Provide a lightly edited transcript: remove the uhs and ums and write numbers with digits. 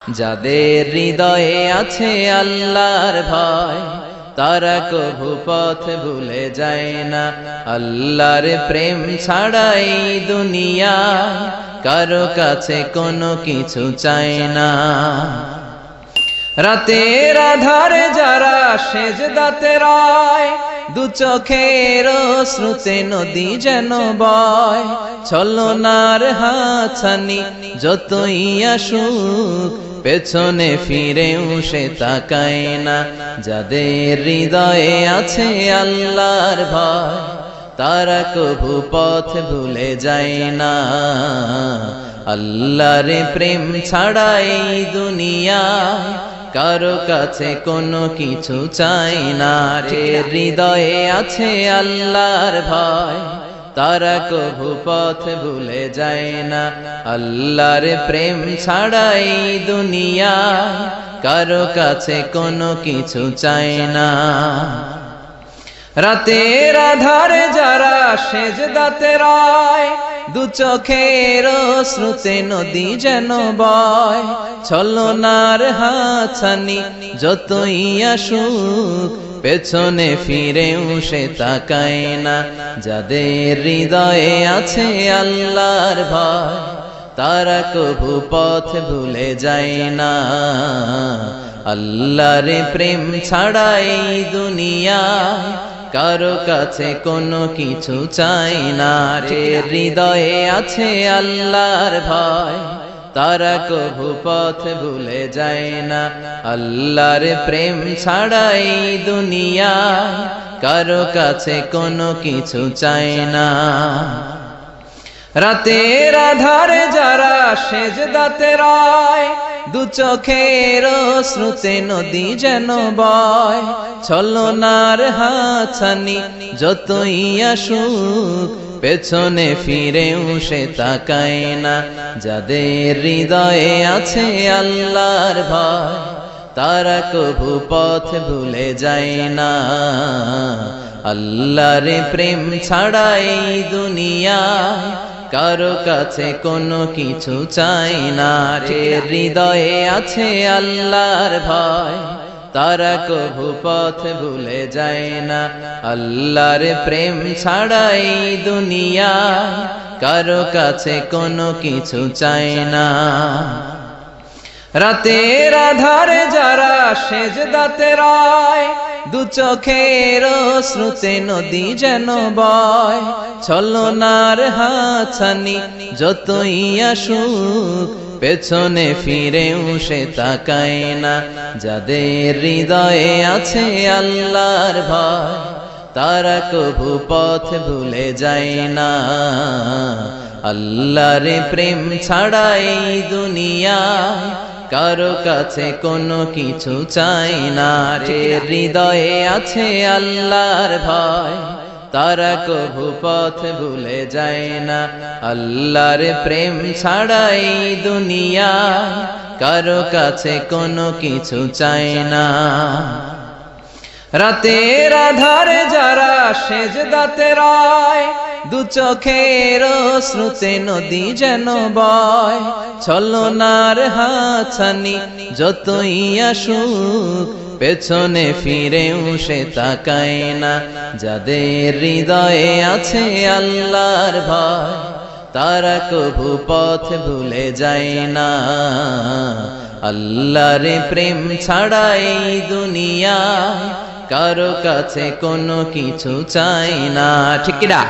যাদের হৃদয়ে আছে আল্লাহর ভয় তারা কভু পথ ভুলে যায় না। আল্লাহর প্রেম ছাড়াই দুনিয়ায় কারো কাছে কোনো কিছু চায় না। রাতের আধারে যারা সেজদাতে রয়, দু চোখের শ্রুতে নদী যেন বয়। ছলনার হাতছানি যতই আসুক পেছনে ফিরেও সে তাকায় না। যাদের হৃদয়ে আছে আল্লাহর ভয় তারা কভু পথ ভুলে যায় না। আল্লাহর প্রেম ছাড়াই দুনিয়ায় কারো কাছে কোনো কিছু চাই না। হৃদয়ে আছে আল্লাহর ভয় তারা কভু পথ ভুলে যায় না। আল্লাহর প্রেম ছাড়াই দুনিয়ায় কারো কাছে কোনো কিছু চাই না। রাতের আধারে যারা সেজদাতে রয়, দু চোখের শ্রুতে নদী যেন বয়। ছলনার হাতছানি যতই আসুক পেছনে ফিরেও সে তাকায় না। যাদের হৃদয়ে আছে আল্লাহর ভয় তারা কভু পথ ভুলে যায় না। আল্লাহর প্রেম ছাড়াই দুনিয়ায় কারো কাছে কোনো কিছু চাই না। হৃদয়ে আছে আল্লাহর ভয় তারা কভু পথ ভুলে যায় না। আল্লাহর প্রেম ছাড়াই দুনিয়ায় কারো কাছে কোনো কিছু চাই না। রাতের আধারে যারা সেজদাতে রয়, দু চোখের শ্রুতে নদী যেন বয়। ছলনার হাতছানি যতই আসুক পেছনে ফিরেও সে তাকায় না। যাদের হৃদয়ে আছে আল্লাহর ভয় তারা কভু পথ ভুলে যায় না। আল্লাহর প্রেম ছাড়াই দুনিয়ায় কারো কাছে কোনো কিছু চাই না। হৃদয়ে আছে আল্লাহর ভয় তারা কভু পথ ভুলে যায় না। আল্লাহর প্রেম ছাড়াই দুনিয়ায় কারো কাছে কোনো কিছু চাই না। রাতের আধারে যারা সেজদাতে রয়, দু চোখের শ্রুতে নদী যেন বয়। ছলনার হাতছানি যতই আসুক পেছনে ফিরেও সে তাকায় না। যাদের হৃদয়ে আছে আল্লাহর ভয় তারা কভু পথ ভুলে যায় না। আল্লাহর প্রেম ছাড়াই দুনিয়ায় কারো কাছে কোনো কিছু চাই না। হৃদয়ে আছে আল্লাহর ভয় তারা কভু পথ ভুলে যায় না। আল্লাহর প্রেম ছাড়াই দুনিয়ায় কারো কাছে কোনো কিছু চাই না। রাতের আধারে যারা সেজদাতে রয়, দু চোখের শ্রুতে নদী যেন বয়। ছলনার হাতছানি যতই আসুক পেছনে ফিরেও সে তাকায় না। যাদের হৃদয়ে আছে আল্লাহর ভয় তারা কভু পথ ভুলে যায় না। আল্লাহর প্রেম ছাড়াই দুনিয়ায় কারো কাছে কোনো কিছু চাই না। ঠিক না?